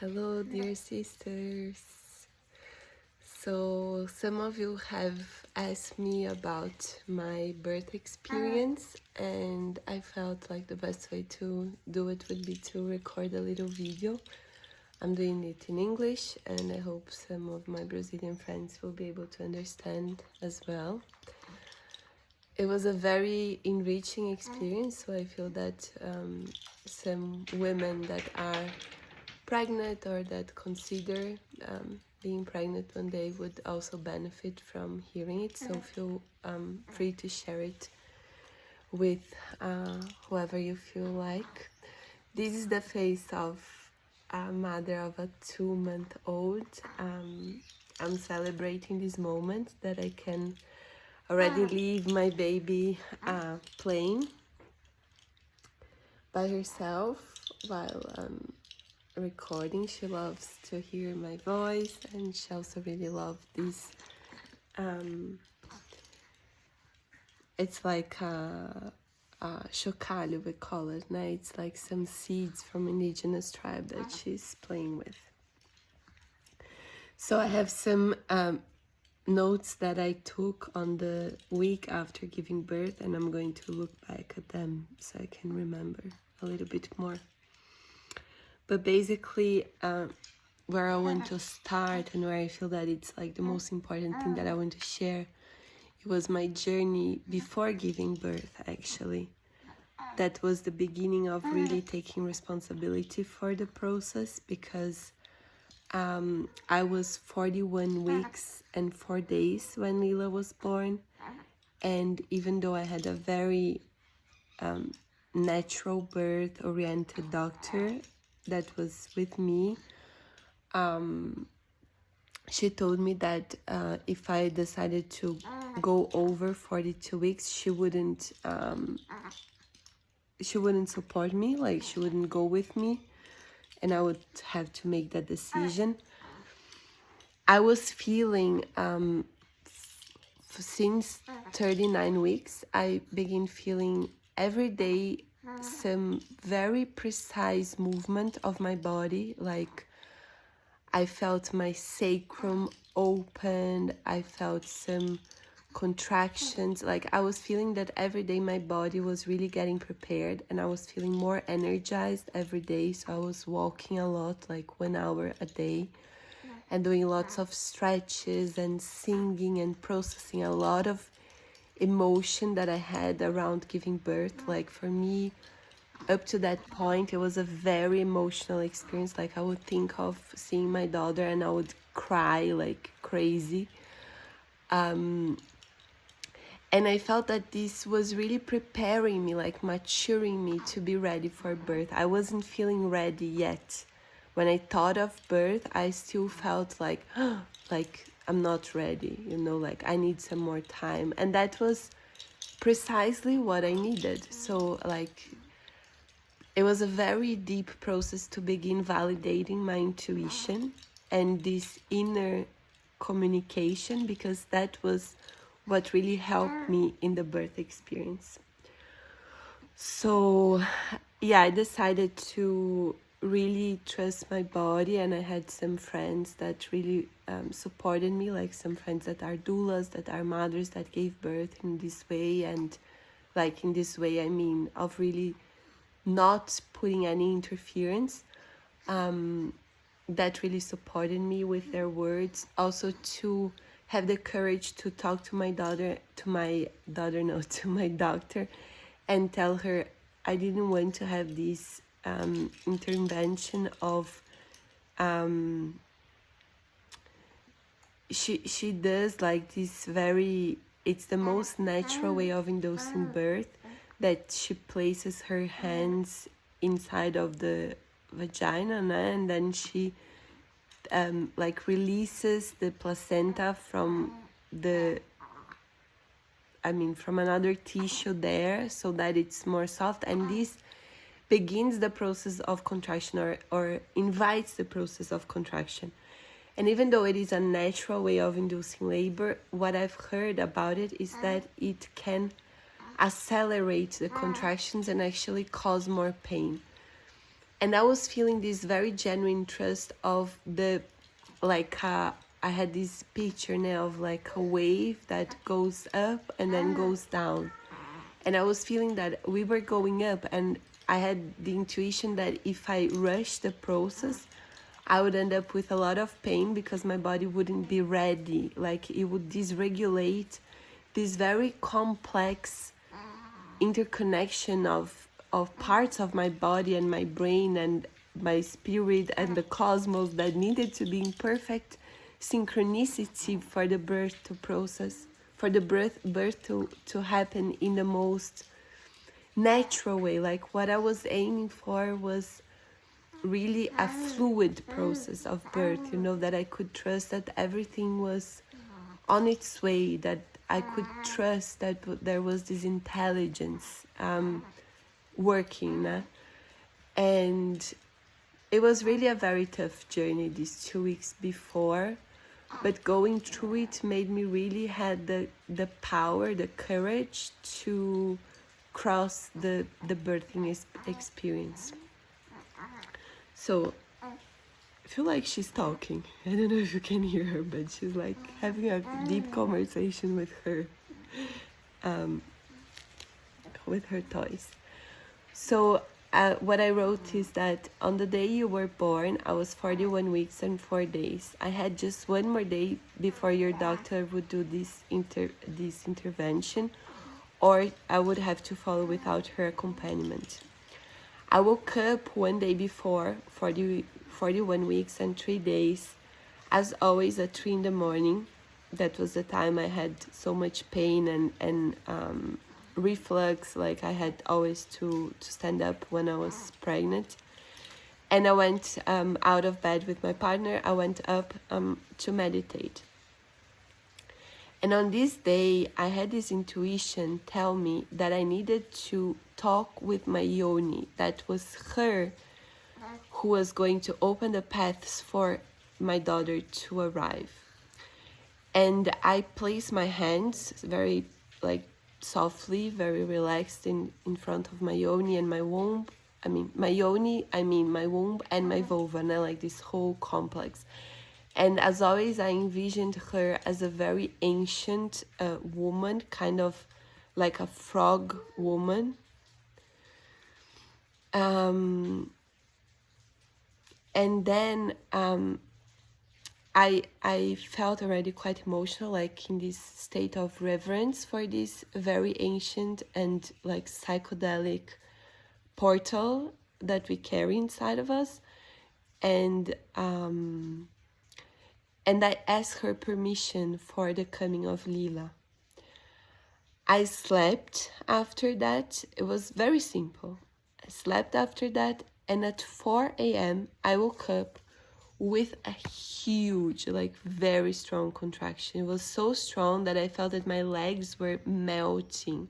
Hello, dear sisters. So, some of you have asked me about my birth experience, and I felt like the best way to do it would be to record a little video. I'm doing it in English, and I hope some of my Brazilian friends will be able to understand as well. It was a very enriching experience, so I feel that some women that are pregnant or that consider being pregnant one day would also benefit from hearing it, so feel free to share it with whoever you feel like. This is the face of a mother of a 2-month-old. I'm celebrating this moment that I can already leave my baby playing by herself while recording. She loves to hear my voice, and she also really loves this it's like a chocalho, we call it, né? It's like some seeds from indigenous tribe that she's playing with. So I have some notes that I took on the week after giving birth, and I'm going to look back at them so I can remember a little bit more. But basically, where I want to start and where I feel that it's like the most important thing that I want to share, it was my journey before giving birth, actually. That was the beginning of really taking responsibility for the process, because I was 41 weeks and 4 days when Lila was born. And even though I had a very natural birth-oriented doctor that was with me, she told me that if I decided to go over 42 weeks, she wouldn't support me, like she wouldn't go with me, and I would have to make that decision. I was feeling, since 39 weeks, I began feeling every day some very precise movement of my body. Like I felt my sacrum open, I felt some contractions. Like I was feeling that every day my body was really getting prepared, and I was feeling more energized every day. So I was walking a lot, like 1 hour a day, and doing lots of stretches and singing and processing a lot of emotion that I had around giving birth. Like for me, up to that point, it was a very emotional experience. Like I would think of seeing my daughter and I would cry like crazy. And I felt that this was really preparing me, like maturing me to be ready for birth. I wasn't feeling ready yet. When I thought of birth, I still felt like, like I'm not ready, you know, like I need some more time. And that was precisely what I needed. So like, it was a very deep process to begin validating my intuition and this inner communication, because that was what really helped me in the birth experience. So yeah, I decided to really trust my body, and I had some friends that really supported me, like some friends that are doulas, that are mothers that gave birth in this way. And like in this way, I mean of really not putting any interference, that really supported me with their words. Also to have the courage to talk to my doctor, and tell her I didn't want to have this intervention of she does like this very, it's the most natural way of inducing birth, that she places her hands inside of the vagina, and then she like releases the placenta from from another tissue there, so that it's more soft, and this begins the process of contraction, or invites the process of contraction. And even though it is a natural way of inducing labor, what I've heard about it is that it can accelerate the contractions and actually cause more pain. And I was feeling this very genuine trust of the, like, I had this picture now of like a wave that goes up and then goes down. And I was feeling that we were going up, and I had the intuition that if I rushed the process, I would end up with a lot of pain because my body wouldn't be ready. Like, it would dysregulate this very complex interconnection of parts of my body and my brain and my spirit and the cosmos that needed to be in perfect synchronicity for the birth to process, for the birth to happen in the most natural way. Like, what I was aiming for was really a fluid process of birth, you know, that I could trust that everything was on its way, that I could trust that there was this intelligence working. And it was really a very tough journey these 2 weeks before, but going through it made me really had the power, the courage to cross the birthing experience. So I feel like she's talking. I don't know if you can hear her, but she's like having a deep conversation with her toys. So what I wrote is that on the day you were born, I was 41 weeks and 4 days. I had just one more day before your doctor would do this intervention, or I would have to follow without her accompaniment. I woke up one day before, 41 weeks and 3 days, as always at 3 in the morning. That was the time I had so much pain and reflux, like I had always to stand up when I was pregnant. And I went out of bed with my partner. I went up to meditate. And on this day, I had this intuition tell me that I needed to talk with my yoni. That was her who was going to open the paths for my daughter to arrive. And I placed my hands very softly, very relaxed in front of my yoni and my womb. My yoni, my womb and my vulva, like this whole complex. And as always, I envisioned her as a very ancient woman, kind of like a frog woman. And then I felt already quite emotional, like in this state of reverence for this very ancient and like psychedelic portal that we carry inside of us. And I asked her permission for the coming of Lila. I slept after that. It was very simple. I slept after that, and at 4 a.m. I woke up with a huge, very strong contraction. It was so strong that I felt that my legs were melting.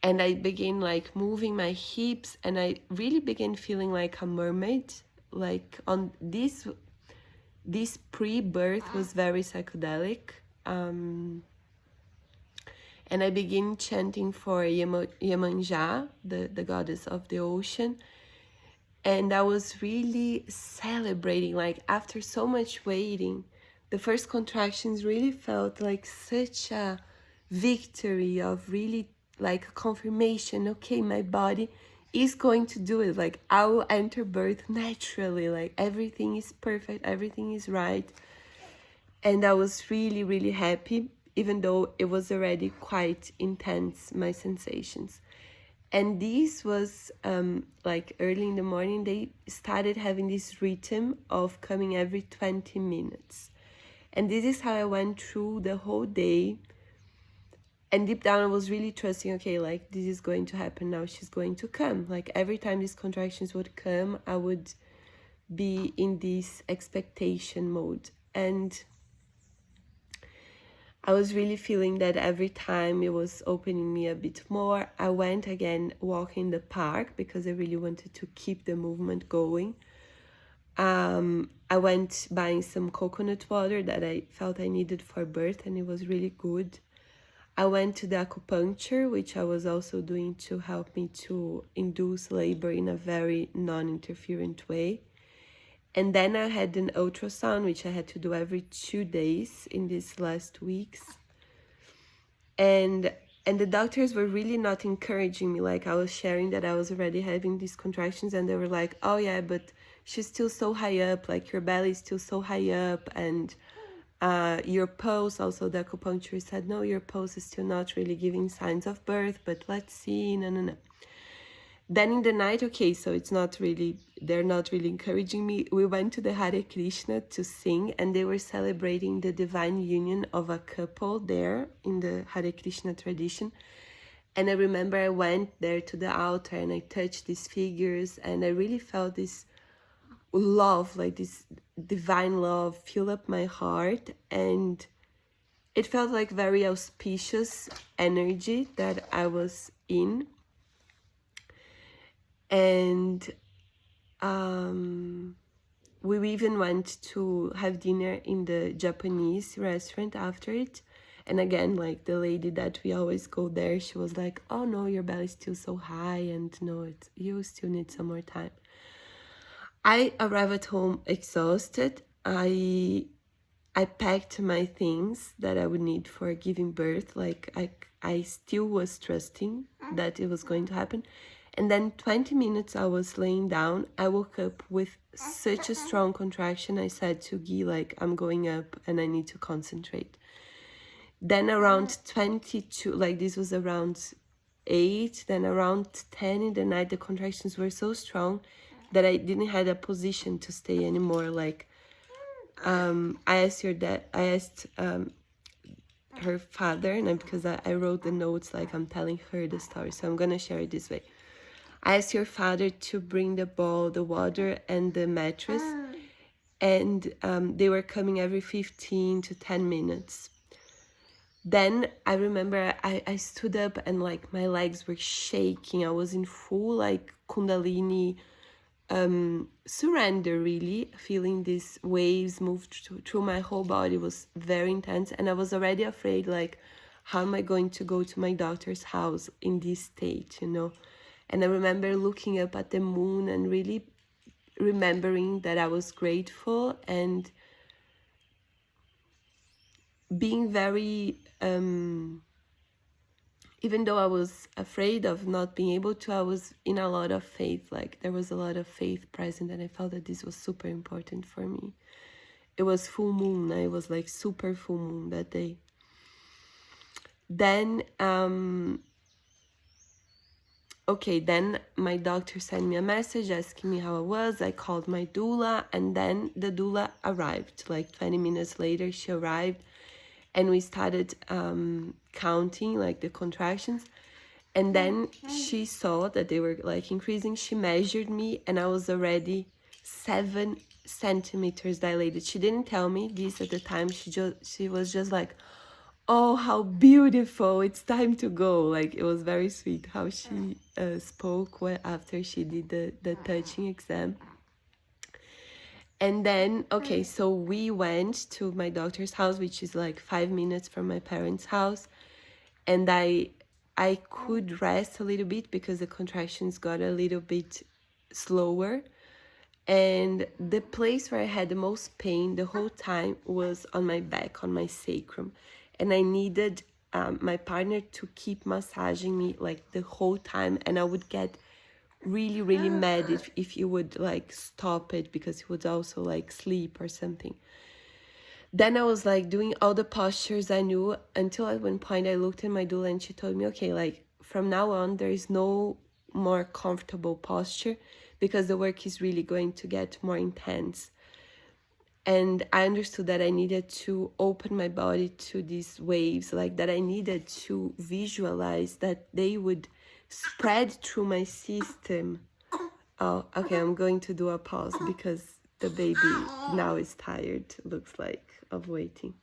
And I began moving my hips, and I really began feeling like a mermaid. Like on this pre-birth was very psychedelic. And I began chanting for Iemanjá, the goddess of the ocean. And I was really celebrating, after so much waiting, the first contractions really felt like such a victory of really a confirmation. Okay, my body is going to do it. I will enter birth naturally. Everything is perfect, everything is right. And I was really, really happy, even though it was already quite intense, my sensations. And this was early in the morning. They started having this rhythm of coming every 20 minutes. And this is how I went through the whole day. And deep down, I was really trusting, okay, this is going to happen now. She's going to come. Every time these contractions would come, I would be in this expectation mode. And I was really feeling that every time it was opening me a bit more. I went again walking in the park because I really wanted to keep the movement going. I went buying some coconut water that I felt I needed for birth, and it was really good. I went to the acupuncture, which I was also doing to help me to induce labor in a very non-interferent way. And then I had an ultrasound, which I had to do every 2 days in these last weeks. And the doctors were really not encouraging me. Like, I was sharing that I was already having these contractions, and they were like, oh yeah, but she's still so high up, like your belly is still so high up, and your pulse, also the acupuncturist said, no, your pulse is still not really giving signs of birth, but let's see, no. Then in the night, okay, so it's not really, they're not really encouraging me. We went to the Hare Krishna to sing, and they were celebrating the divine union of a couple there in the Hare Krishna tradition. And I remember I went there to the altar and I touched these figures, and I really felt this love, like this divine love fill up my heart, and it felt like very auspicious energy that I was in. And we even went to have dinner in the Japanese restaurant after it. And again, like the lady that we always go there, she was like, oh no, your belly's still so high, and no, you still need some more time. I arrived at home exhausted. I packed my things that I would need for giving birth. Like I still was trusting that it was going to happen. And then 20 minutes I was laying down. I woke up with such a strong contraction. I said to Guy, like, I'm going up and I need to concentrate. Then around 22, like this was around 8, then around 10 in the night, the contractions were so strong that I didn't have a position to stay anymore. Like, I asked her father, and because I wrote the notes, like I'm telling her the story, so I'm gonna share it this way. I asked your father to bring the ball, the water, and the mattress, and they were coming every 15 to 10 minutes. Then I remember I stood up and like my legs were shaking. I was in full like Kundalini surrender, really, feeling these waves move through my whole body. It was very intense, and I was already afraid, like, how am I going to go to my daughter's house in this state, you know? And I remember looking up at the moon and really remembering that I was grateful and being very, even though I was afraid of not being able to, I was in a lot of faith. Like there was a lot of faith present, and I felt that this was super important for me. It was full moon. I was like super full moon that day. Then, then my doctor sent me a message asking me how I was. I called my doula, and then the doula arrived. Like 20 minutes later, she arrived, and we started counting like the contractions. And then she saw that they were like increasing. She measured me, and I was already 7 centimeters dilated. She didn't tell me this at the time. She was just like, oh, how beautiful, it's time to go. Like, it was very sweet how she spoke after she did the touching exam. And then, so we went to my doctor's house, which is like 5 minutes from my parents' house. And I could rest a little bit because the contractions got a little bit slower. And the place where I had the most pain the whole time was on my back, on my sacrum. And I needed my partner to keep massaging me like the whole time. And I would get really, really mad if he would like stop it, because he would also like sleep or something. Then I was like doing all the postures I knew, until at one point I looked at my doula and she told me, okay, like from now on, there is no more comfortable posture because the work is really going to get more intense. And I understood that I needed to open my body to these waves, like that I needed to visualize that they would spread through my system. Oh, okay, I'm going to do a pause because the baby now is tired, looks like, of waiting.